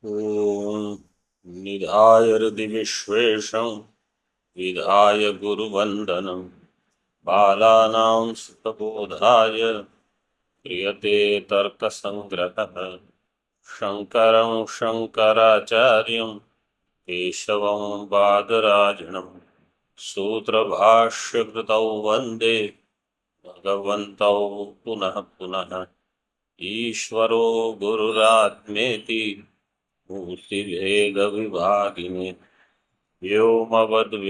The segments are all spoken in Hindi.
ॐ निधाय हृदि विश्वेशं विधाय गुरुवन्दनं बालानां सुखबोधाय क्रियते तर्कसङ्ग्रहः शङ्करं शङ्कराचार्यं केशवं बादरायणं सूत्रभाष्यकृतौ वन्दे भगवन्तौ पुनः पुनः ईश्वरो गुरुरात्मेति मूर्तिभेदविभागिने व्योमवद्व्याप्तदेहाय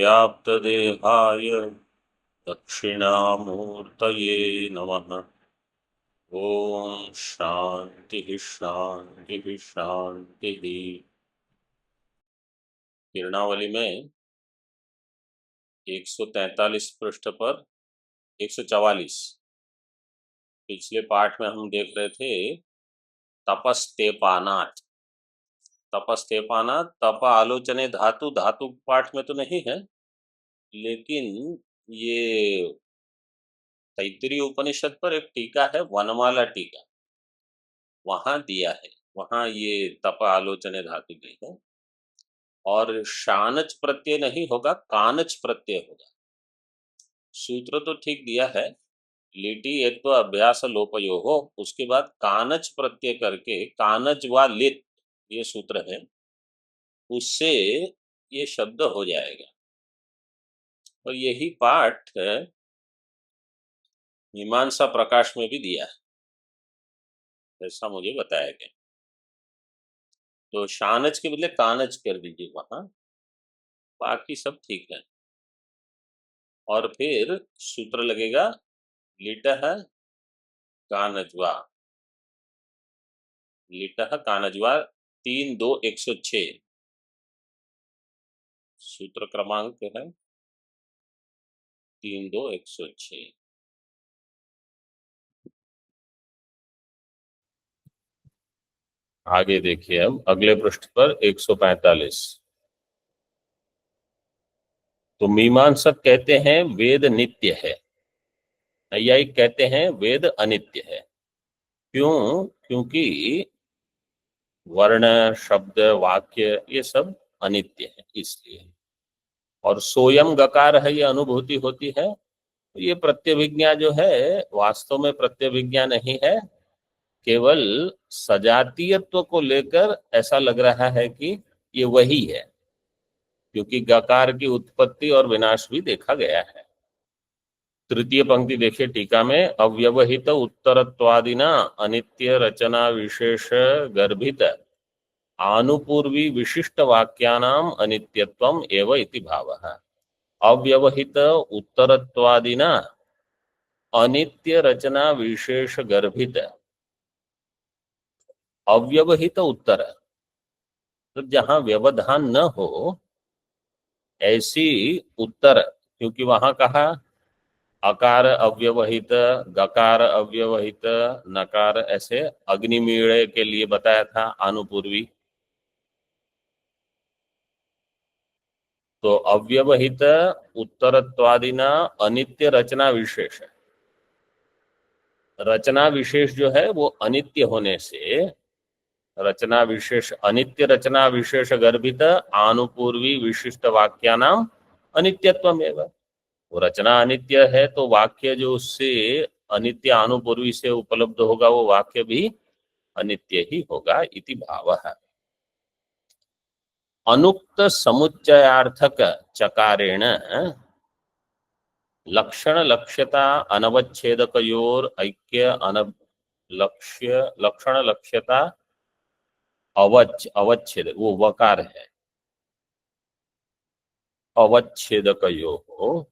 दक्षिणामूर्तये नमः। ओम शांति शांति शांति। किरणावली में 143 पृष्ठ पर 144 पिछले पाठ में हम देख रहे थे तपस्तेपानात्। तपस्तेपानात् तप आलोचने धातु धातु पाठ में तो नहीं है, लेकिन ये तैत्तिरीय उपनिषद पर एक टीका है, वनमाला टीका, वहां दिया है, वहां ये तप आलोचने धातु दी है। और शानच प्रत्यय नहीं होगा, कानच प्रत्यय होगा। सूत्र तो ठीक दिया है, लिटि एत्व अभ्यास लोपयो हो, उसके बाद कानच प्रत्यय करके कानज व लिट ये सूत्र है, उससे ये शब्द हो जाएगा। और यही पाठ मीमांसा प्रकाश में भी दिया है, ऐसा मुझे बताया गया। तो शानच के बदले कानज कर दीजिए वहां, बाकी सब ठीक है। और फिर सूत्र लगेगा लिटः कानज्वा, लिटः कानज्वा 3-2-106 सूत्र क्रमांक है 3-2-106। आगे देखिए, अब अगले पृष्ठ पर 145। तो मीमांसक कहते हैं वेद नित्य है, नैयायिक कहते हैं वेद अनित्य है। क्यों? क्योंकि वर्ण शब्द वाक्य ये सब अनित्य है, इसलिए। और सोयम गकार है, ये अनुभूति होती है। तो ये प्रत्यभिज्ञा जो है वास्तव में प्रत्यभिज्ञा नहीं है, केवल सजातीयत्व को लेकर ऐसा लग रहा है कि ये वही है, क्योंकि गकार की उत्पत्ति और विनाश भी देखा गया है। तृतीय पंक्ति देखिए टीका में, अव्यवहित उत्तरत्वादिना अनित्य रचना विशेष गर्भित आनुपूर्वी विशिष्ट वाक्यानाम अनित्यत्वम एव इति भावः। अव्यवहित उत्तरत्वादिना अनित्य रचना विशेष गर्भित, अव्यवहित उत्तर, तो जहां व्यवधान न हो ऐसी उत्तर, क्योंकि वहां कहा अकार अव्यवहित, गकार अव्यवहित, नकार, ऐसे अग्निमीळे के लिए बताया था आनुपूर्वी। तो अव्यवहित उत्तरत्वादिना अनित्य रचना विशेष, रचना विशेष जो है वो अनित्य होने से, रचना विशेष अनित्य रचना विशेष गर्भित आनुपूर्वी विशिष्ट वाक्यानाम अनित्यत्वमेव। वो रचना अनित्य है तो वाक्य जो उससे अनित्य आनुपूर्वी से उपलब्ध होगा वो वाक्य भी अनित्य ही होगा इति भावः। अनुक्त समुच्चयार्थक चकारेण लक्षण लक्ष्यता अनवच्छेदकयोर ऐक्य लक्ष्य लक्षण लक्ष्यता अवच्छेद, वो वकार है, अवच्छेदकयोः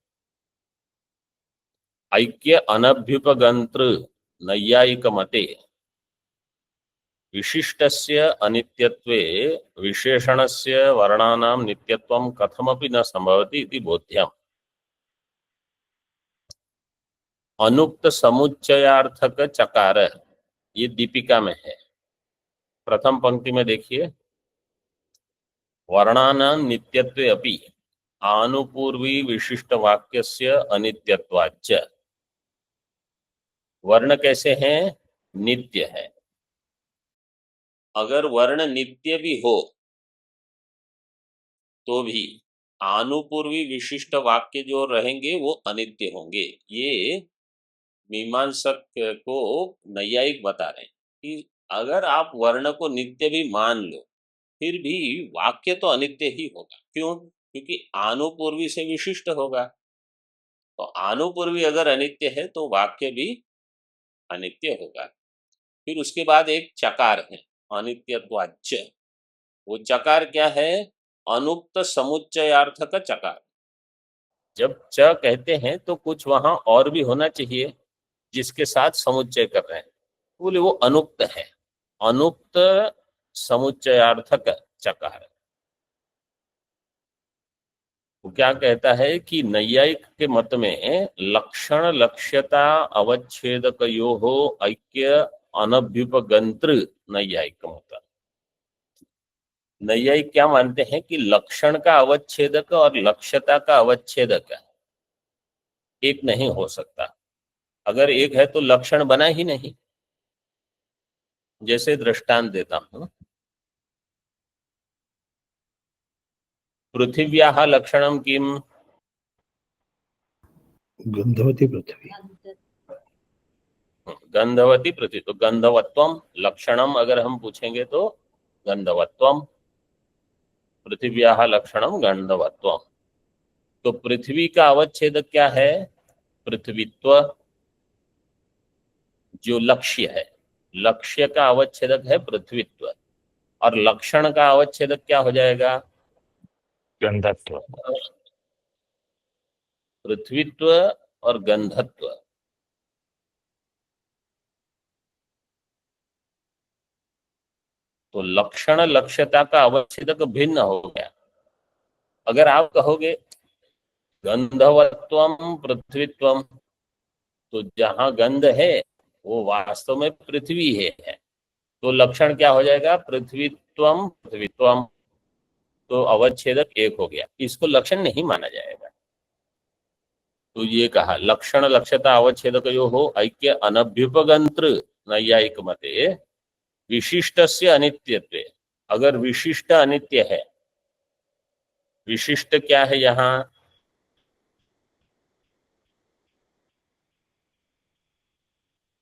ऐक्य अनभ्युपगंतृ नैयायिक मते विशिष्टस्य अनित्यत्वे विशेषणस्य वर्णानां नित्यत्वं कथमपि न संभवति इति बोध्यम्। अनुक्त समुच्चयार्थक चकार, ये दीपिका में है। प्रथम पंक्ति में देखिए, वर्णानां नित्यत्वे अपि आनुपूर्वी विशिष्ट वाक्यस्य अनित्यत्वाच्च। वर्ण कैसे हैं? नित्य है। अगर वर्ण नित्य भी हो तो भी आनुपूर्वी विशिष्ट वाक्य जो रहेंगे वो अनित्य होंगे। ये मीमांसक को नैयायिक बता रहे हैं कि अगर आप वर्ण को नित्य भी मान लो फिर भी वाक्य तो अनित्य ही होगा। क्यों? क्योंकि आनुपूर्वी से विशिष्ट होगा। तो आनुपूर्वी अगर अनित्य है तो वाक्य भी अनित्य होगा। फिर उसके बाद एक चकार है अनित्यत्वाच्य। वो चकार क्या है? अनुक्त समुच्चयार्थ का चकार। जब च कहते हैं तो कुछ वहां और भी होना चाहिए जिसके साथ समुच्चय कर रहे हैं, बोले वो अनुक्त है। अनुक्त समुच्चयार्थक चकार। वो क्या कहता है कि नैयायिक के मत में लक्षण लक्ष्यता अवच्छेदकयोः ऐक्य अनभ्युपगंत्र नैयायिक का मत। नैयायिक क्या मानते हैं कि लक्षण का अवच्छेदक और लक्ष्यता का अवच्छेदक एक नहीं हो सकता। अगर एक है तो लक्षण बना ही नहीं। जैसे दृष्टांत देता हूं, पृथिव्याः लक्षणम किम? गंधवती पृथ्वी। गंधवती पृथ्वी, तो गंधवत्वम लक्षणम अगर हम पूछेंगे तो गंधवत्वम। पृथिव्याः लक्षणम गंधवत्वम। तो पृथ्वी का अवच्छेदक क्या है? पृथ्वीत्व, जो लक्ष्य है। लक्ष्य का अवच्छेदक है पृथ्वीत्व, और लक्षण का अवच्छेदक क्या हो जाएगा? गंधत्व। पृथ्वीत्व और गंधत्व। तो लक्षण लक्ष्यता का अवच्छेदक भिन्न हो गया। अगर आप कहोगे गंधवत्वम पृथ्वीत्वम, तो जहां गंध है वो वास्तव में पृथ्वी है। तो लक्षण क्या हो जाएगा? पृथ्वीत्वम पृथ्वीत्वम। तो अवच्छेदक एक हो गया, इसको लक्षण नहीं माना जाएगा। तो ये कहा लक्षण लक्ष्यता अवच्छेदक यो हो ऐक्य अनभ्युपगंत्र नैयायिक मते विशिष्टस्य अनित्यत्वे। अगर विशिष्ट अनित्य है, विशिष्ट क्या है यहाँ?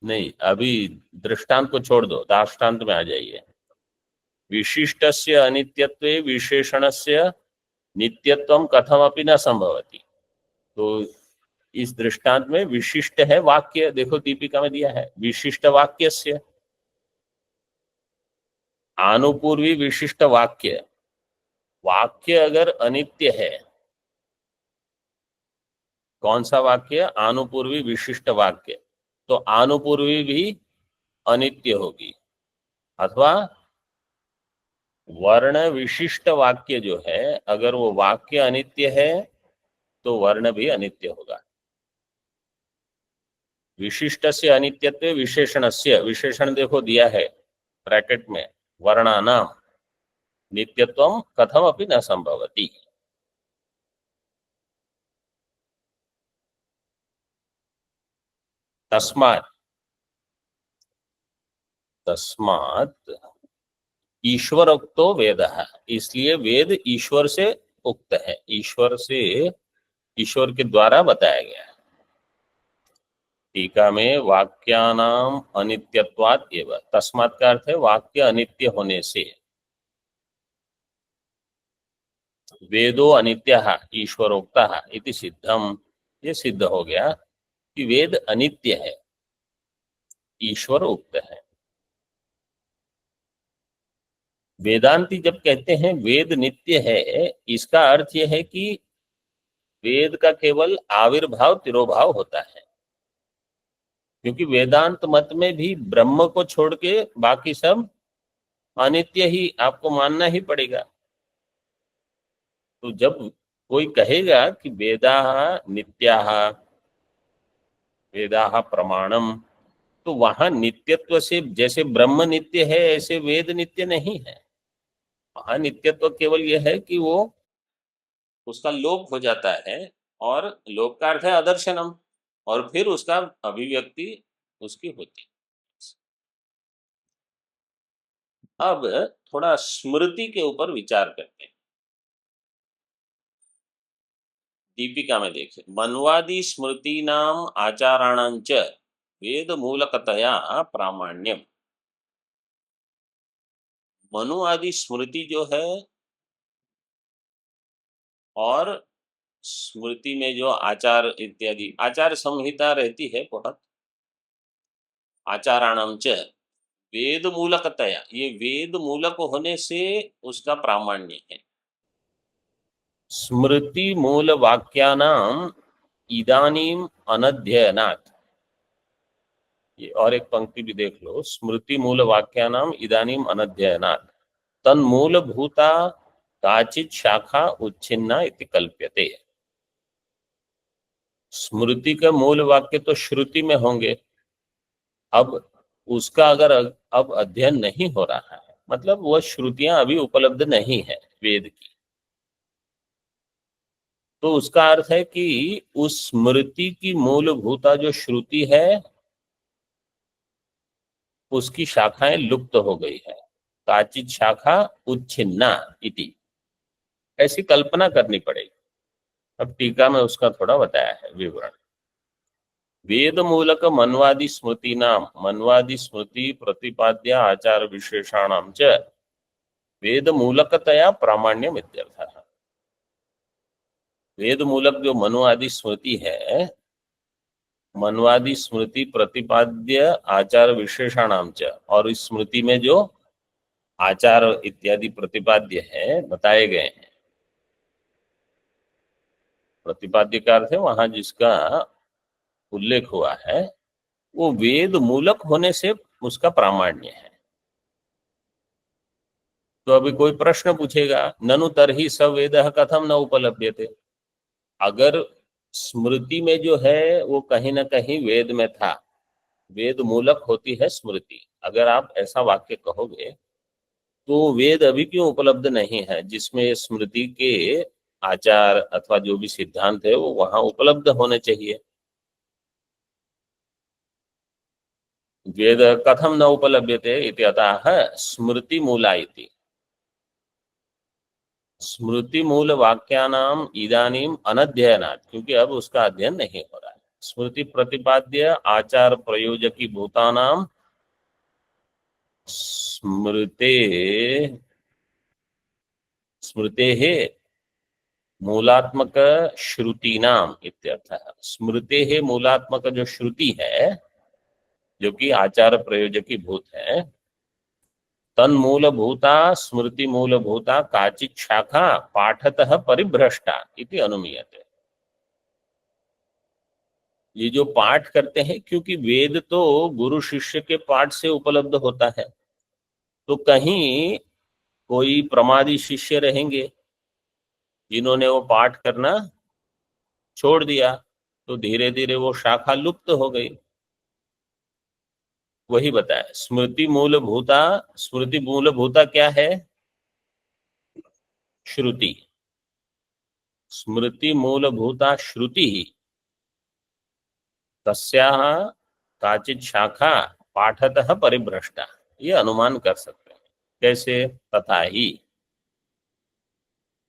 नहीं, अभी दृष्टांत को छोड़ दो, दाष्टान्त में आ जाइए। विशिष्टस्य अनित्यत्वे विशेषणस्य नित्यत्वम कथमपि न संभवति। तो इस दृष्टांत में विशिष्ट है वाक्य, देखो दीपिका में दिया है विशिष्ट वाक्यस्य। आनुपूर्वी विशिष्ट वाक्य, वाक्य अगर अनित्य है, कौन सा वाक्य? आनुपूर्वी विशिष्ट वाक्य, तो आनुपूर्वी भी अनित्य होगी। अथवा वर्ण विशिष्ट वाक्य जो है, अगर वो वाक्य अनित्य है तो वर्ण भी अनित्य होगा। विशिष्ट से अनित्यत्व विशेषणस्य, विशेषण देखो दिया है ब्रैकेट में, वर्णानाम नित्यत्वम कथमपि न संभवति। तस्मात् तस्मात् ईश्वरोक्तो वेदः, इसलिए वेद ईश्वर से उक्त है, ईश्वर से, ईश्वर के द्वारा बताया गया है। टीका में वाक्यानाम अनित्यत्वात् एव, तस्मात् का अर्थ है वाक्य अनित्य होने से। वेदो अनित्यः ईश्वरोक्तः इति सिद्धम, ये सिद्ध हो गया कि वेद अनित्य है, ईश्वर उक्त है। वेदांती जब कहते हैं वेद नित्य है, इसका अर्थ यह है कि वेद का केवल आविर्भाव तिरोभाव होता है। क्योंकि वेदांत मत में भी ब्रह्म को छोड़ के बाकी सब अनित्य ही आपको मानना ही पड़ेगा। तो जब कोई कहेगा कि वेदाः नित्याः, वेदाः प्रमाणम, तो वहां नित्यत्व से, जैसे ब्रह्म नित्य है ऐसे वेद नित्य नहीं है। वहां नित्यत्व केवल यह है कि वो, उसका लोप हो जाता है, और लोप का अर्थ है अदर्शनम, और फिर उसका अभिव्यक्ति उसकी होती है। अब थोड़ा स्मृति के ऊपर विचार करते हैं। दीपिका में देखिए, मन्वादि स्मृति नाम आचाराणांच वेद मूलकतया प्रामाण्यम। मनु आदि स्मृति जो है और स्मृति में जो आचार इत्यादि आचार संहिता रहती है बहुत, आचाराणाम च वेद मूलकतया, ये वेद मूलक होने से उसका प्रामाण्य है। स्मृति मूल वाक्यानाम इदानीम अनध्ययनात्, ये और एक पंक्ति भी देख लो, स्मृति मूल वाक्यानाम इदानीम अनध्ययनात् तन्मूलभूता काचित् शाखा उच्छिन्ना इति कल्प्यते। स्मृति का मूल वाक्य तो श्रुति में होंगे, अब उसका अगर अब अध्ययन नहीं हो रहा है, मतलब वह श्रुतियां अभी उपलब्ध नहीं है वेद की, तो उसका अर्थ है कि उस स्मृति की मूलभूता जो श्रुति है उसकी शाखाएं लुप्त हो गई है। काचित शाखा उच्छिन्ना इति, ऐसी कल्पना करनी पड़ेगी। अब टीका में उसका थोड़ा बताया है विवरण। वेद मूलक मन्वादि स्मृति नाम, मन्वादि स्मृति प्रतिपाद्य आचार विशेषाणाम च वेद मूलकतया प्रामाण्यम इत्यर्थः। वेद मूलक जो मनु आदि स्मृति है, मनवादि स्मृति प्रतिपाद्य आचार विशेषाणाम च, और इस स्मृति में जो आचार इत्यादि प्रतिपाद्य है बताए गए हैं, प्रतिपाद्य का अर्थ है वहां जिसका उल्लेख हुआ है वो वेद मूलक होने से उसका प्रामाण्य है। तो अभी कोई प्रश्न पूछेगा, ननु तरहि स वेदः कथम न उपलभ्यते। अगर स्मृति में जो है वो कहीं ना कहीं वेद में था, वेद मूलक होती है स्मृति, अगर आप ऐसा वाक्य कहोगे तो वेद अभी क्यों उपलब्ध नहीं है जिसमें स्मृति के आचार अथवा जो भी सिद्धांत है वो वहां उपलब्ध होने चाहिए। वेद कथम न उपलभ्यते इति अतः स्मृति मूला इति। स्मृति मूल वाक्यानाम इदानीम अनध्ययनात्, क्योंकि अब उसका अध्ययन नहीं हो रहा है। स्मृति प्रतिपाद्य आचार प्रयोजकी भूतानाम स्मृते स्मृतेः मूलात्मक श्रुतीनाम इत्यर्थः। स्मृतेः मूलात्मक जो श्रुति है जो कि आचार प्रयोजकी भूत है, तन्मूलभूता स्मृति मूलभूता काचित् शाखा पाठतः परिभ्रष्टा इति अनुमीयते। ये जो पाठ करते हैं, क्योंकि वेद तो गुरु शिष्य के पाठ से उपलब्ध होता है, तो कहीं कोई प्रमादी शिष्य रहेंगे जिन्होंने वो पाठ करना छोड़ दिया, तो धीरे धीरे वो शाखा लुप्त हो गई। वही बताया स्मृति मूलभूता, स्मृति मूलभूता क्या है? श्रुति। स्मृति मूलभूता श्रुति ही तस्याः काचित् शाखा पाठतः परिभ्रष्टा, ये अनुमान कर सकते हैं। कैसे? तथा ही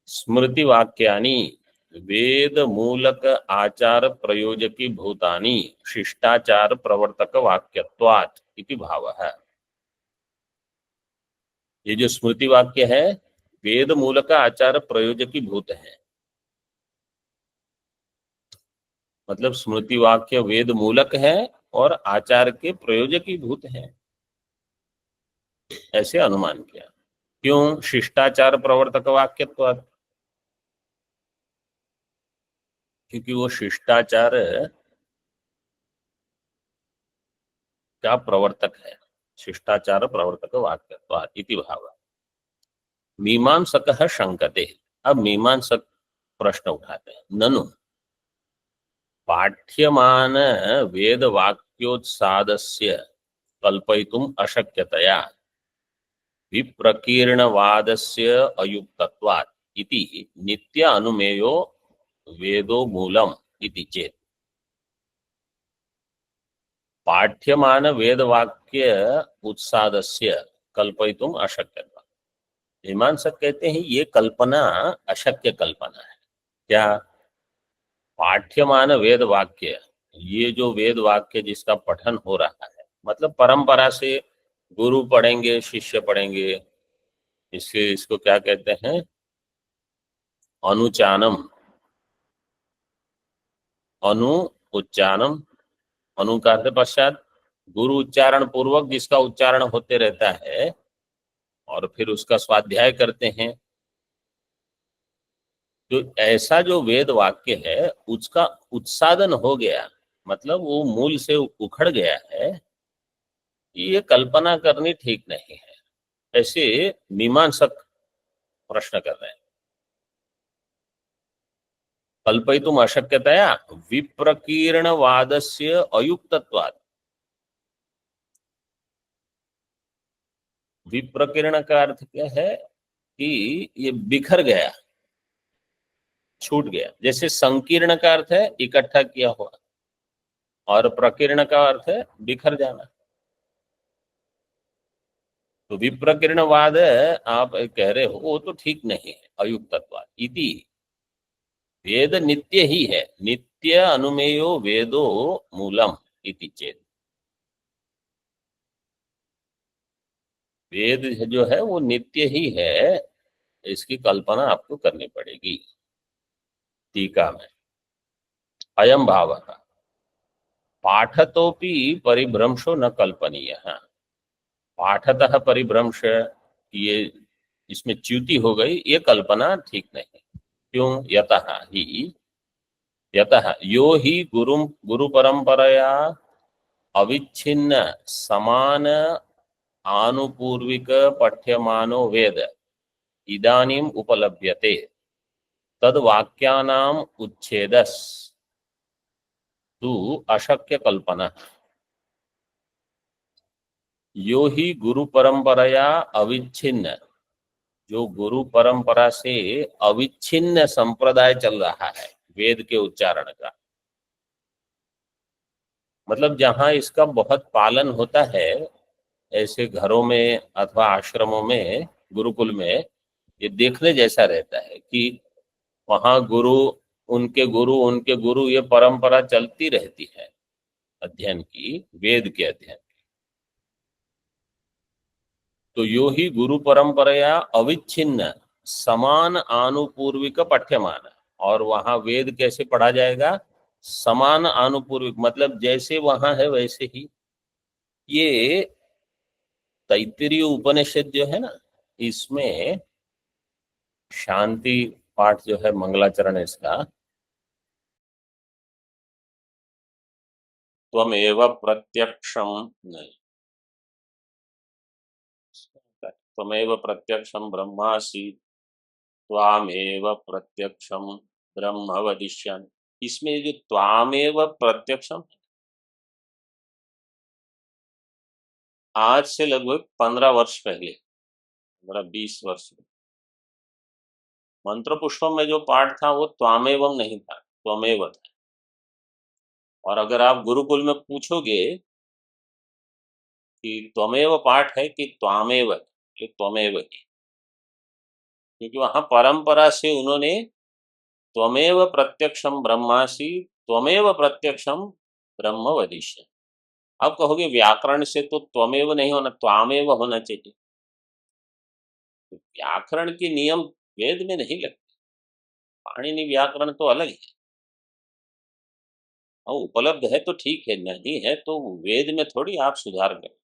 स्मृति वाक्यानि वेद मूलक आचार प्रयोजकी भूतानि शिष्टाचार प्रवर्तक वाक्यत्वात् इति भावः। ये जो स्मृति वाक्य है वेद मूलक आचार प्रयोजकी भूत है, मतलब स्मृति वाक्य वेद मूलक है और आचार के प्रयोजकी भूत है, ऐसे अनुमान किया। क्यों? शिष्टाचार प्रवर्तक वाक्यत्वात्, क्योंकि वो शिष्टाचार का प्रवर्तक है। शिष्टाचार प्रवर्तक वाक्यत्वात् इति भाव। मीमांसकः शंकते, अब मीमांसक प्रश्न उठाते हैं। ननु पाठ्यमान वेद वाक्योत्सादस्य कल्पयितुम् अशक्यतया विप्रकीर्णवादस्य अयुक्तत्वात् इति नित्य अनुमेयो वेदो मूलम इति चेत्। पाठ्यमान वेद वाक्य उत्सादस्य, कल्पयितुम अशक्यत्वात्। मीमांसक कहते हैं ये कल्पना अशक्य कल्पना है। क्या? पाठ्यमान वेद वाक्य, ये जो वेद वाक्य जिसका पठन हो रहा है, मतलब परंपरा से गुरु पढ़ेंगे, शिष्य पढ़ेंगे, इसको क्या कहते हैं? अनुचानम। अनु उच्चारणम, अनुकार से पश्चात गुरु उच्चारण पूर्वक जिसका उच्चारण होते रहता है और फिर उसका स्वाध्याय करते हैं। तो ऐसा जो वेद वाक्य है उसका उत्सादन हो गया, मतलब वो मूल से उखड़ गया है, ये कल्पना करनी ठीक नहीं है, ऐसे मीमांसक प्रश्न कर रहे हैं। कल्पयितुम अशक्यतया विप्रकीर्णवादस्य अयुक्तत्वात्। विप्रकीर्ण का अर्थ क्या है? कि ये बिखर गया, छूट गया। जैसे संकीर्ण का अर्थ है इकट्ठा किया हुआ, और प्रकीर्ण का अर्थ है बिखर जाना। तो विप्रकीर्णवाद आप कह रहे हो वो तो ठीक नहीं है, अयुक्तत्वात् इति। वेद नित्य ही है, नित्य अनुमेयो वेदो मूलम इति चेत। वेद जो है वो नित्य ही है, इसकी कल्पना आपको करनी पड़ेगी। टीका में अयम भाव पाठतोपि परिभ्रंशो न कल्पनीय। पाठतः परिभ्रंश, ये इसमें च्युति हो गई, ये कल्पना ठीक नहीं। क्यों? यतः यो ही गुरु परंपरया अविच्छिन्न समान आनुपूर्विक पठ्यमानो वेद इदानीम उपलभ्यते तद वाक्यानाम उच्छेदस तु अशक्य कल्पना। यो ही गुरु परंपरया अविच्छिन्न, जो गुरु परंपरा से अविच्छिन्न संप्रदाय चल रहा है वेद के उच्चारण का, मतलब जहां इसका बहुत पालन होता है, ऐसे घरों में अथवा आश्रमों में, गुरुकुल में, ये देखने जैसा रहता है कि वहां उनके गुरु ये परंपरा चलती रहती है अध्ययन की, वेद के अध्ययन। तो यो ही गुरु परंपरा अविच्छिन्न समान आनुपूर्विक पठ्यमान, और वहां वेद कैसे पढ़ा जाएगा? समान आनुपूर्विक, मतलब जैसे वहां है वैसे ही। ये तैत्तिरीय उपनिषद जो है ना, इसमें शांति पाठ जो है, मंगलाचरण इसका, त्वमेव प्रत्यक्षम, नहीं, त्वमेव प्रत्यक्षम ब्रह्मासि त्वामेव प्रत्यक्षम ब्रह्म वदिष्यामि। इसमें जो त्वामेव प्रत्यक्षम, आज से लगभग 15 वर्ष पहले, 15-20 वर्ष मंत्र पुष्पम में जो पाठ था वो त्वामेवम नहीं था, त्वमेव था। और अगर आप गुरुकुल में पूछोगे कि त्वमेव पाठ है कि त्वामेव, ये त्वमेव है, क्योंकि वहां परंपरा से उन्होंने त्वमेव प्रत्यक्षम ब्रह्मासि त्वमेव प्रत्यक्षम ब्रह्म वदिष्यामि। आप कहोगे व्याकरण से तो त्वमेव नहीं होना, त्वामेव होना चाहिए। तो व्याकरण के नियम वेद में नहीं लगते, पाणिनि व्याकरण तो अलग है। हाँ, उपलब्ध है तो ठीक है, नहीं है तो वेद में थोड़ी आप सुधार करें।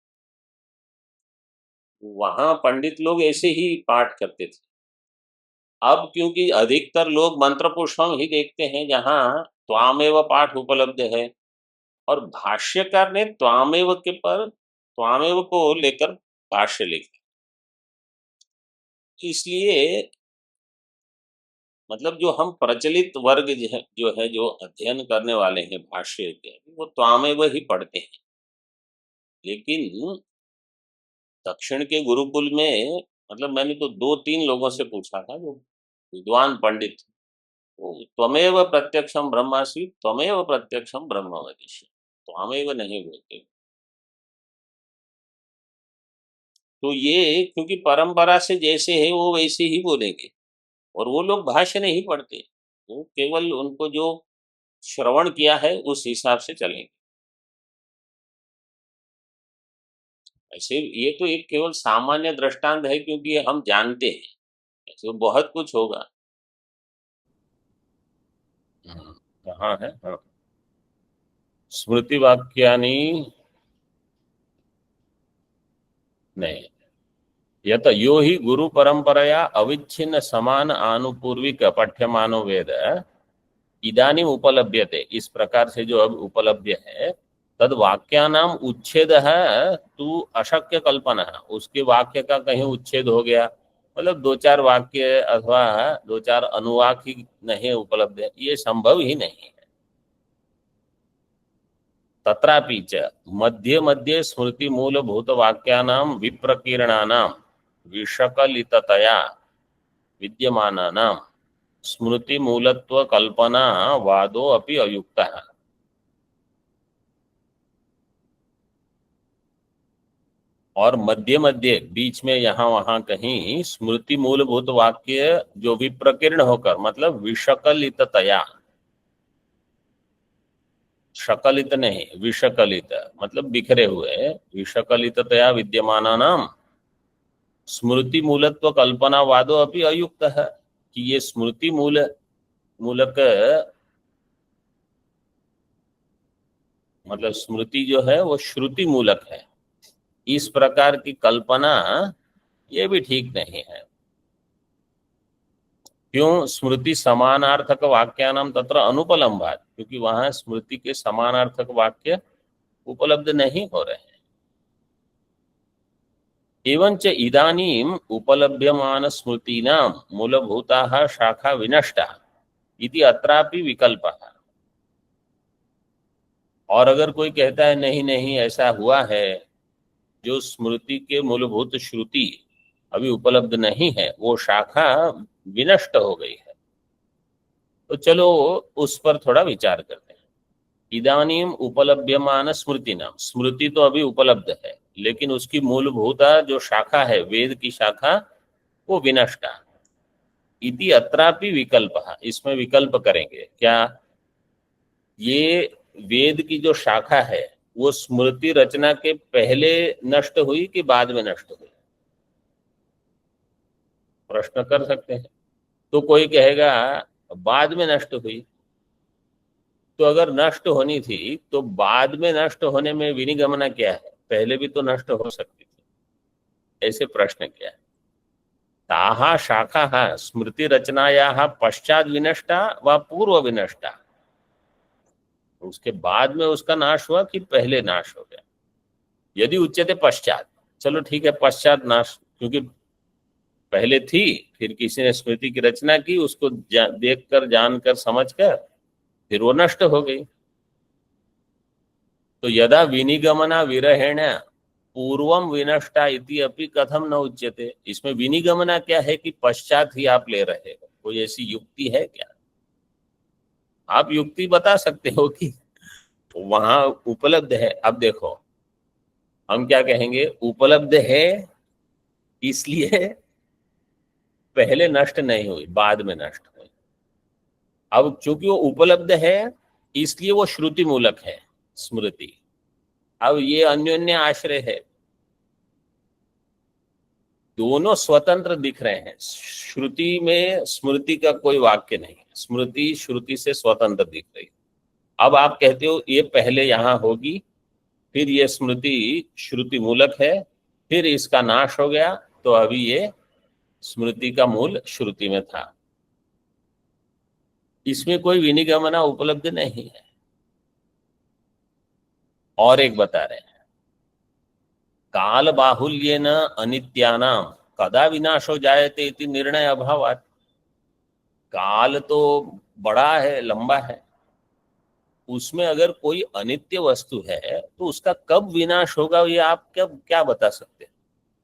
वहां पंडित लोग ऐसे ही पाठ करते थे। अब क्योंकि अधिकतर लोग मंत्र पुष्पम ही देखते हैं जहां त्वामेव पाठ उपलब्ध है, और भाष्यकार ने त्वामेव के पर त्वामेव को लेकर भाष्य लिखा, इसलिए मतलब जो हम प्रचलित वर्ग जो अध्ययन करने वाले हैं भाष्य के, वो त्वामेव ही पढ़ते हैं। लेकिन दक्षिण के गुरुकुल में, मतलब मैंने तो 2-3 लोगों से पूछा था जो विद्वान पंडित, वो त्वमेव प्रत्यक्षम ब्रह्मासि त्वमेव प्रत्यक्षम ब्रह्म वदिष्यामि, त्वमेव नहीं बोलते। तो ये क्योंकि परंपरा से जैसे है वो वैसे ही बोलेंगे, और वो लोग भाष्य नहीं पढ़ते, वो केवल उनको जो श्रवण किया है उस हिसाब से चलेंगे। ऐसे ये तो एक केवल सामान्य दृष्टांत है, क्योंकि ये हम जानते हैं, ऐसे बहुत कुछ होगा। कहाँ है? हाँ। स्मृति वाक्यानि नहीं, यत यो ही गुरु परंपरया अविच्छिन्न समान आनुपूर्विक पठ्यमानो वेद इदानीम उपलभ्यते, इस प्रकार से जो अब उपलब्ध है, तद वाक्यानाम उच्छेद है तू अशक्य कल्पना, उसके वाक्य का कहीं उच्छेद हो गया, मतलब दो चार वाक्य अथवा दो चार अनुवाक ही नहीं उपलब्ध है, ये संभव ही नहीं है। तत्रापि च मध्ये मध्ये स्मृति मूलभूत वाक्यानाम विप्रकीर्णानाम विषकलिततया विद्यमानानाम स्मृति मूलत्व कल्पना वादो अपि अयुक्तः। और मध्य मध्य बीच में यहाँ वहां कहीं स्मृति मूलभूत वाक्य जो भी प्रकीर्ण होकर, मतलब विषकलिततया, शकलित नहीं विषकलित मतलब बिखरे हुए, विषकलिततया विद्यमानानाम स्मृति मूलत्व कल्पना वादो अपि अयुक्त है, कि ये स्मृति मूलक मतलब स्मृति जो है वो श्रुति मूलक है, इस प्रकार की कल्पना ये भी ठीक नहीं है। क्यों? स्मृति समानार्थक वाक्यानाम तत्र अनुपलम्भात, क्योंकि वहां स्मृति के समानार्थक वाक्य उपलब्ध नहीं हो रहे हैं। एवंच इदानीम उपलभ्यमान स्मृतीनाम मूलभूताः शाखा विनष्टा इति अत्रापि विकल्पः। और अगर कोई कहता है नहीं नहीं ऐसा हुआ है, जो स्मृति के मूलभूत श्रुति अभी उपलब्ध नहीं है, वो शाखा विनष्ट हो गई है, तो चलो उस पर थोड़ा विचार करते हैं। इदानीम उपलभ्यमान स्मृति नाम, स्मृति तो अभी उपलब्ध है, लेकिन उसकी मूलभूत जो शाखा है, वेद की शाखा, वो विनष्टा इति अत्रापि विकल्प, इसमें विकल्प करेंगे क्या? ये वेद की जो शाखा है वो स्मृति रचना के पहले नष्ट हुई कि बाद में नष्ट हुई? प्रश्न कर सकते हैं। तो कोई कहेगा बाद में नष्ट हुई। तो अगर नष्ट होनी थी तो बाद में नष्ट होने में विनिगमना क्या है? पहले भी तो नष्ट हो सकती थी। ऐसे प्रश्न क्या है? ताहा शाखा स्मृति रचनाया पश्चात विनष्टा व पूर्व विनष्टा, उसके बाद में उसका नाश हुआ कि पहले नाश हो गया? यदि उच्यते पश्चात, चलो ठीक है पश्चात नाश, क्योंकि पहले थी, फिर किसी ने स्मृति की रचना की, उसको देखकर जानकर समझकर फिर वो नष्ट हो गई। तो यदा विनिगमना विरहेण पूर्वम विनष्टा इति अपि कथम न उच्यते, इसमें विनिगमना क्या है कि पश्चात ही आप ले रहे हो? कोई ऐसी युक्ति है क्या? आप युक्ति बता सकते हो कि वहां उपलब्ध है। अब देखो हम क्या कहेंगे, उपलब्ध है इसलिए पहले नष्ट नहीं हुई, बाद में नष्ट हुई। अब चूंकि वो उपलब्ध है इसलिए वो श्रुति मूलक है स्मृति। अब ये अन्योन्य आश्रय है, दोनों स्वतंत्र दिख रहे हैं। श्रुति में स्मृति का कोई वाक्य नहीं है, स्मृति श्रुति से स्वतंत्र दिख रही है। अब आप कहते हो ये पहले यहां होगी, फिर ये स्मृति श्रुति मूलक है, फिर इसका नाश हो गया, तो अभी ये स्मृति का मूल श्रुति में था। इसमें कोई विनिगमना उपलब्ध नहीं है। और एक बता रहे हैं, काल बाहुल्येन अनित्यानाम कदा विनाशो जायते इति निर्णय अभावात्। काल तो बड़ा है, लंबा है, उसमें अगर कोई अनित्य वस्तु है तो उसका कब विनाश होगा ये आप क्या बता सकते हैं?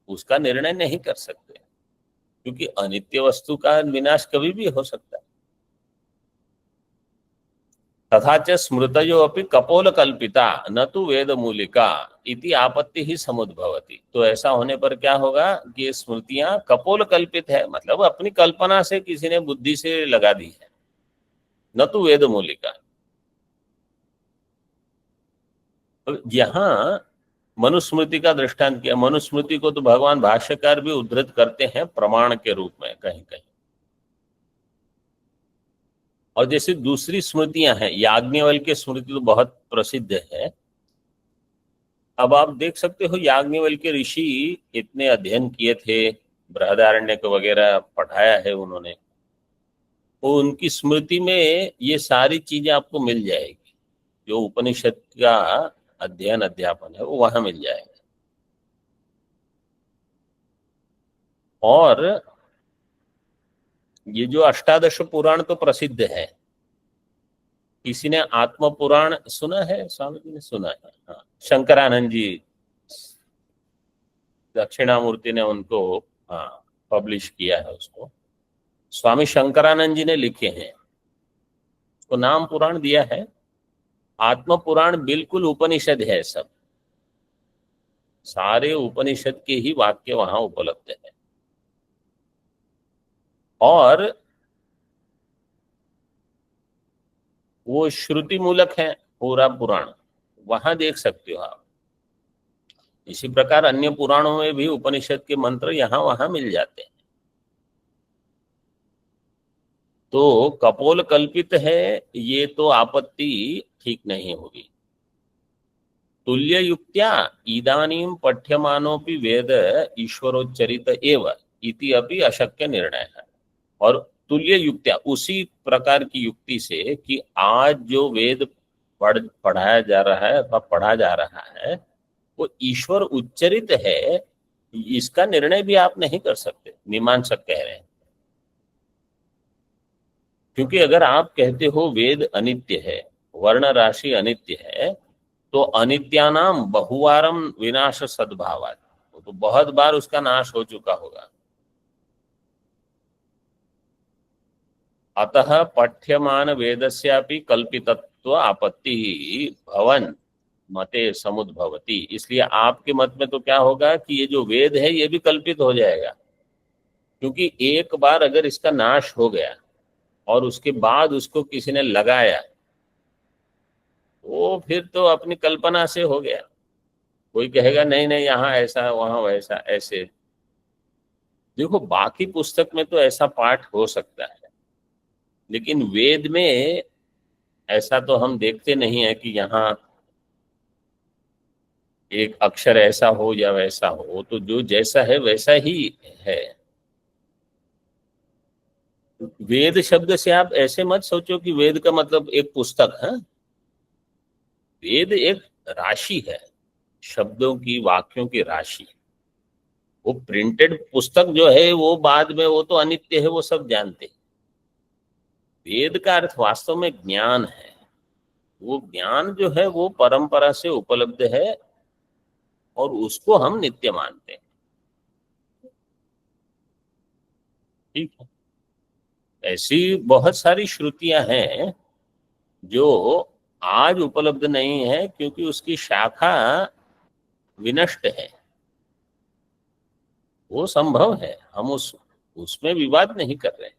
उसका निर्णय नहीं कर सकते, क्योंकि अनित्य वस्तु का विनाश कभी भी हो सकता है। तथा च स्मृतयो अपि कपोल कल्पिता न तो वेद मूलिका इति आपत्ति ही समुद्भवती। तो ऐसा होने पर क्या होगा कि ये स्मृतियां कपोल कल्पित है, मतलब अपनी कल्पना से किसी ने बुद्धि से लगा दी है, न तो वेद मूलिका। यहां मनुस्मृति का दृष्टांत किया। मनुस्मृति को तो भगवान भाष्यकार भी उद्धृत करते हैं प्रमाण के रूप में कहीं कहीं। और जैसे दूसरी स्मृतियां हैं, याज्ञवल्क्य स्मृति तो बहुत प्रसिद्ध है। अब आप देख सकते हो याज्ञवल्क्य ऋषि इतने अध्ययन किए थे, बृहदारण्यक वगैरह पढ़ाया है उन्होंने, तो उनकी स्मृति में ये सारी चीजें आपको मिल जाएगी। जो उपनिषद का अध्ययन अध्यापन है वो वहां मिल जाएगा। और ये जो अष्टादश पुराण तो प्रसिद्ध है। किसी ने आत्म पुराण सुना है? स्वामी जी ने सुना है। हाँ, शंकरानंद जी, दक्षिणामूर्ति ने उनको हाँ पब्लिश किया है उसको। स्वामी शंकरानंद जी ने लिखे हैं, उसको नाम पुराण दिया है। आत्म पुराण बिल्कुल उपनिषद है, सब सारे उपनिषद के ही वाक्य वहां उपलब्ध है। और वो श्रुति मूलक है पूरा पुराण, वहां देख सकते हो आप। इसी प्रकार अन्य पुराणों में भी उपनिषद के मंत्र यहां वहां मिल जाते हैं। तो कपोल कल्पित है, ये तो आपत्ति ठीक नहीं होगी। तुल्य युक्त्या इदानीं पठ्यमानोपि वेद ईश्वरोच्चरित एव इति अपि अशक्य निर्णय है। और तुल्य युक्त्या, उसी प्रकार की युक्ति से कि आज जो वेद पढ़ाया जा रहा है अथवा पढ़ा जा रहा है वो ईश्वर उच्चरित है, इसका निर्णय भी आप नहीं कर सकते, मीमांसक कह रहे हैं। क्योंकि अगर आप कहते हो वेद अनित्य है, वर्ण राशि अनित्य है, तो अनित्यानाम बहुवारम विनाश सद्भावात्, तो बहुत बार उसका नाश हो चुका होगा। अतः पठ्यमान वेदस्यापि कल्पितत्व आपत्ति भवन मते समुद्भवती। इसलिए आपके मत में तो क्या होगा कि ये जो वेद है ये भी कल्पित हो जाएगा, क्योंकि एक बार अगर इसका नाश हो गया और उसके बाद उसको किसी ने लगाया, वो फिर तो अपनी कल्पना से हो गया। कोई कहेगा नहीं नहीं यहाँ ऐसा वहां वैसा ऐसे। देखो बाकी पुस्तक में तो ऐसा पाठ हो सकता है, लेकिन वेद में ऐसा तो हम देखते नहीं है कि यहाँ एक अक्षर ऐसा हो या वैसा हो। तो जो जैसा है वैसा ही है। वेद शब्द से आप ऐसे मत सोचो कि वेद का मतलब एक पुस्तक है। वेद एक राशि है, शब्दों की, वाक्यों की राशि। वो प्रिंटेड पुस्तक जो है वो बाद में, वो तो अनित्य है, वो सब जानते हैं। वेद का अर्थ वास्तव में ज्ञान है। वो ज्ञान जो है वो परंपरा से उपलब्ध है और उसको हम नित्य मानते हैं। ठीक है। ऐसी बहुत सारी श्रुतियां हैं जो आज उपलब्ध नहीं है क्योंकि उसकी शाखा विनष्ट है। वो संभव है, हम उसमें विवाद नहीं कर रहे हैं,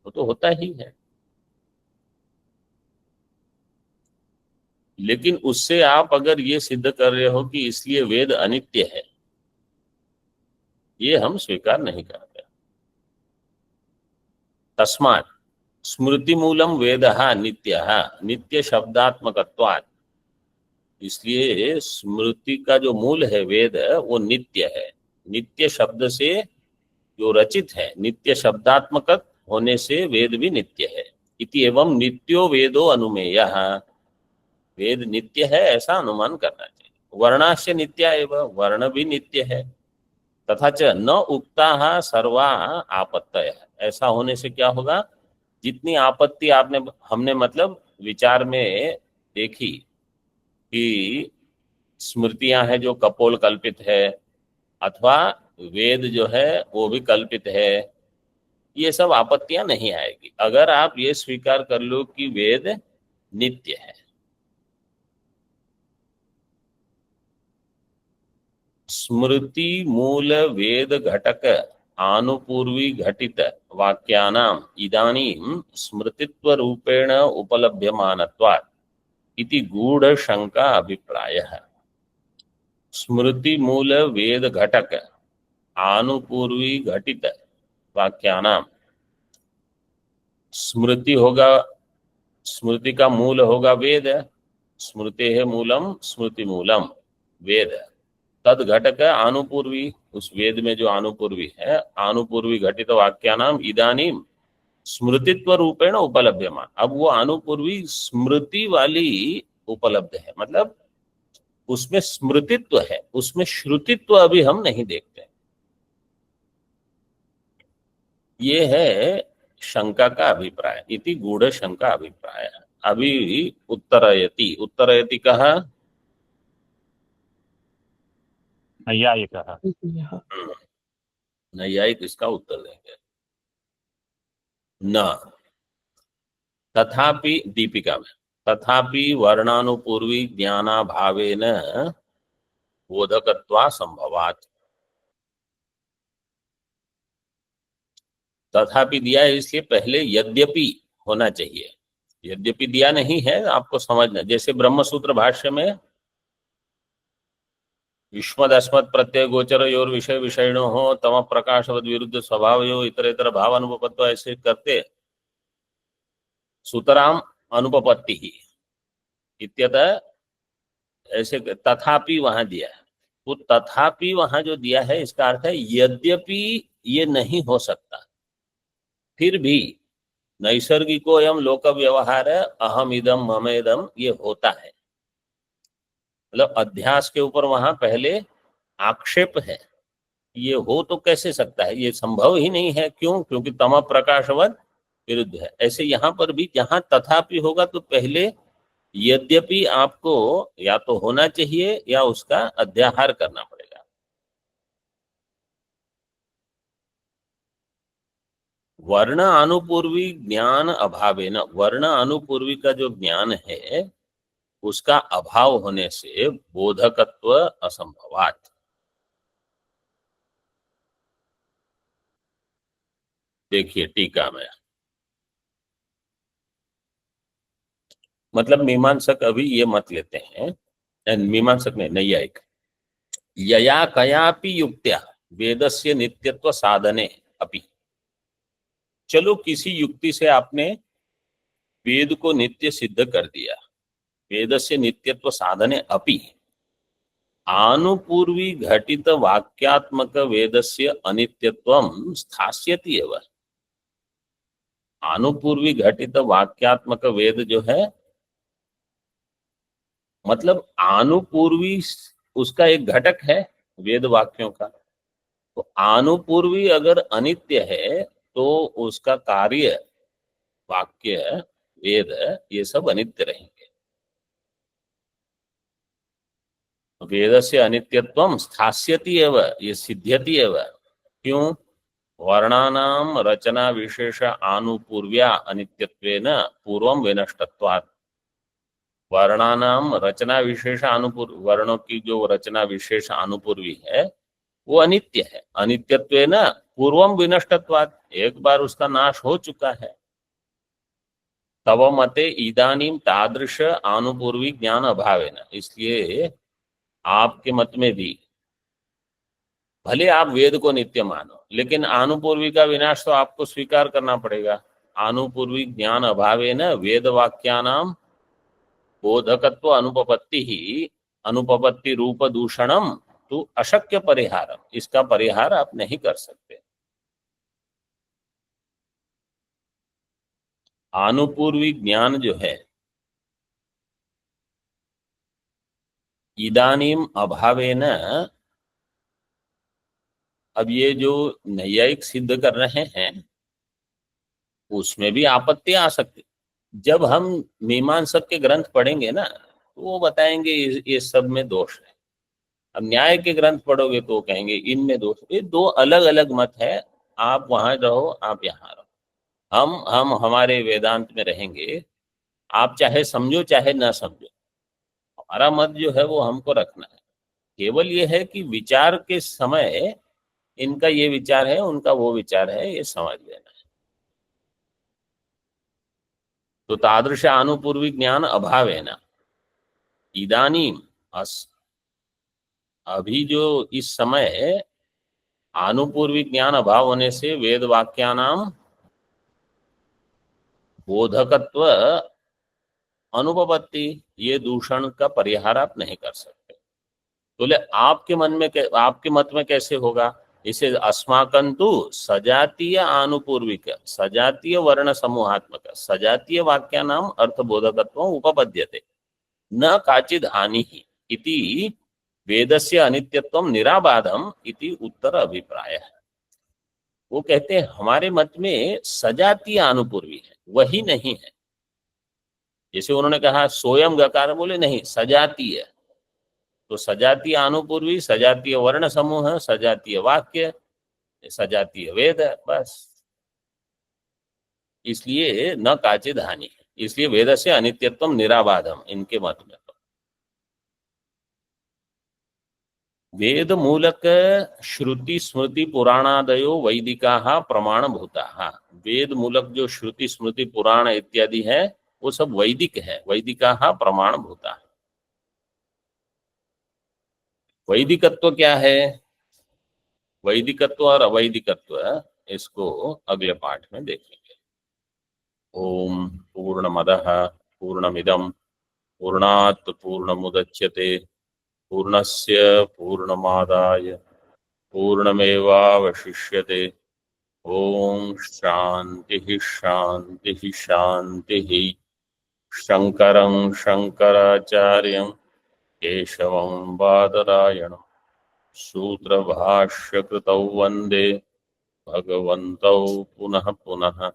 वो तो होता ही है। लेकिन उससे आप अगर ये सिद्ध कर रहे हो कि इसलिए वेद अनित्य है, ये हम स्वीकार नहीं करते। तस्मात् स्मृति मूलम वेदः नित्यः नित्य शब्दात्मकत्वात्। इसलिए स्मृति का जो मूल है वेद, वो नित्य है। नित्य शब्द से जो रचित है, नित्य शब्दात्मक होने से वेद भी नित्य है। इति एवं नित्यो वेदो अनुमेयः। वेद नित्य है ऐसा अनुमान करना चाहिए। वर्णाश्च नित्या एवं, वर्ण भी नित्य है। तथा च न उक्ताः सर्वा आपत्तयः। ऐसा होने से क्या होगा, जितनी आपत्ति हमने मतलब विचार में देखी कि स्मृतियां हैं जो कपोल कल्पित है, अथवा वेद जो है वो भी कल्पित है, ये सब आपत्तियां नहीं आएगी अगर आप ये स्वीकार कर लो कि वेद नित्य है। स्मृति मूल वेद घटक आनुपूर्वी घटित वाक्यानाम इदानीं स्मृतित्व रूपेण उपलभ्यमानत्वात् इति गूढ़ शंका अभिप्रायः। स्मृति मूल वेद घटक आनुपूर्वी घटित वाक्यानाम, स्मृति होगा, स्मृति का मूल होगा वेद, स्मृति है मूलम स्मृति मूलम वेद, तद घटक आनुपूर्वी, उस वेद में जो आनुपूर्वी है, आनुपूर्वी घटित वाक्यानाम इदानीम स्मृतित्व रूपेण उपलभ्यमान। अब वो आनुपूर्वी स्मृति वाली उपलब्ध है, मतलब उसमें स्मृतित्व है, उसमें श्रुतित्व अभी हम नहीं देखते। ये है शंका का अभिप्राय, इति गूढ़ शंका अभिप्राय। अभी उत्तरयति, उत्तरयति कहा नैयायिकः। नैयायिक इसका उत्तर देंगे। न तथापि, दीपिका में, तथापि वर्णानुपूर्वी ज्ञानाभावेन बोधकत्वा संभवात्। तथापि दिया है इसलिए पहले यद्यपि होना चाहिए, यद्यपि दिया नहीं है आपको समझना। जैसे ब्रह्मसूत्र भाष्य में युष्मद् अस्मत् प्रत्यय गोचर योर विषय विषयणो हो तम प्रकाशवद विरुद्ध स्वभाव यो इतर भाव अनुपपत्व ऐसे करते सुतराम अनुपपत्ति ही इत्यतः ऐसे, तथापि वहां दिया है। वो तथापि वहां जो दिया है इसका अर्थ है यद्यपि ये नहीं हो सकता, फिर भी नैसर्गिको एवं लोक व्यवहार अहम इदम मम इदम ये होता है। मतलब अध्यास के ऊपर वहां पहले आक्षेप है, ये हो तो कैसे सकता है, ये संभव ही नहीं है। क्यों? क्योंकि तम प्रकाशवद विरुद्ध है। ऐसे यहां पर भी जहां तथापि होगा तो पहले यद्यपि आपको या तो होना चाहिए या उसका अध्याहार करना पड़ेगा। वर्ण अनुपूर्वी ज्ञान अभावेन, वर्ण अनुपूर्वी का जो ज्ञान है उसका अभाव होने से बोधकत्व असंभवात। देखिए टीका में, मतलब मीमांसक अभी ये मत लेते हैं, मीमांसक नहीं नैयायिक, यया कयापि युक्त्या वेदस्य नित्यत्व साधने अपि, चलो किसी युक्ति से आपने वेद को नित्य सिद्ध कर दिया, वेदस्य नित्यत्व साधने अपि आनुपूर्वी घटित वाक्यात्मक वेदस्य अनित्यत्वं स्थास्यति एव। आनुपूर्वी घटित वाक्यात्मक वेद जो है, मतलब आनुपूर्वी उसका एक घटक है वेद वाक्यों का, तो आनुपूर्वी अगर अनित्य है तो उसका कार्य वाक्य वेद ये सब अनित्य रहेंगे। वेदस्य अनित्यत्वं स्थास्यति एव, ये सिद्ध्यति एव। क्यों? वर्णानाम रचना विशेष आनुपूर्व्या अनित्यत्वेन पूर्वं विनष्टत्वात्। वर्णानाम रचना विशेष अनुपूर्व, वर्णों की जो रचना विशेष अनुपूर्वी है वो अनित्य है, अनित्यत्वेन पूर्वं विनष्टत्वात्, एक बार उसका नाश हो चुका है। तव मते इदानीं तादृश आनुपूर्वी ज्ञान अभावेन, इसलिए आपके मत में भी भले आप वेद को नित्य मानो, लेकिन आनुपूर्वी का विनाश तो आपको स्वीकार करना पड़ेगा। आनुपूर्वी ज्ञान अभावेन वेद वाक्यानाम बोधकत्व अनुपपत्ति ही अनुपपत्ति रूप दूषणम तो अशक्य परिहारम, इसका परिहार आप नहीं कर सकते। आनुपूर्वी ज्ञान जो है इदानीम अभावेन, अब ये जो नैयायिक सिद्ध कर रहे हैं उसमें भी आपत्ति आ सकती। जब हम मीमांसक के ग्रंथ पढ़ेंगे ना तो वो बताएंगे ये सब में दोष है। अब न्याय के ग्रंथ पढ़ोगे तो कहेंगे इनमें दोष। ये दो अलग अलग मत है, आप वहां रहो आप यहाँ रहो। हम हमारे वेदांत में रहेंगे आप चाहे समझो चाहे ना समझो, हमारा मत जो है वो हमको रखना है। केवल ये है कि विचार के समय इनका ये विचार है, उनका वो विचार है, ये समझ लेना है। तो तादृश आनुपूर्वी ज्ञान अभावेन इदानीम अस, अभी जो इस समय आनुपूर्वी ज्ञान अभाव होने से वेद वाक्यानाम बोधकत्व अनुपपत्ति, ये दूषण का परिहार आप नहीं कर सकते। बोले आपके मन में आपके मत में कैसे होगा? इसे अस्माकं तु सजातीय आनुपूर्विक सजातीय वर्ण समूहात्मक सजातीय वाक्यानाम अर्थबोधकत्व उपपद्यते न काचिद हानि इति वेदस्य अनित्यत्वम निराबाधम इति उत्तर अभिप्राय है। वो कहते हैं हमारे मत में सजातीय आनुपूर्वी है, वही नहीं है। जैसे उन्होंने कहा सोयम गकार, बोले नहीं सजातीय, तो सजातीय आनुपूर्वी, सजातीय वर्ण समूह, सजातीय वाक्य, सजातीय वेद, बस। इसलिए न काचिद हानि, इसलिए वेद से अनित्यत्वम निराबाधम इनके मत में। वेद मूलक श्रुति स्मृति पुराणादयो वैदिका प्रमाणभूता, वेद मूलक जो श्रुति स्मृति पुराण इत्यादि है वो सब वैदिक है, वैदिका प्रमाणभूता। वैदिकत्व क्या है? वैदिकत्व और अवैदिकत्व इसको अगले पाठ में देखेंगे। ओम पूर्णमदः पूर्णमिदं पूर्णात् पूर्णमुदच्यते पूर्णस्य पूर्णमादाय पूर्णमेवावशिष्यते। ओम शांति शांति शांति। शंकरं शंकराचार्यं केशवं बादरायणं सूत्रभाष्यकृतौ वन्दे भगवन्तौ पुनः पुनः।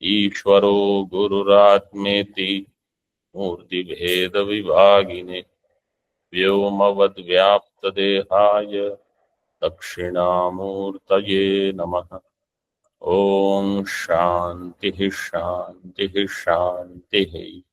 ईश्वरो गुरुरात्मेति मूर्तिभेदविभागिने व्योमवद्व्याप्तदेहाय दक्षिणामूर्तये नमः। ओम शांति शांति शांति।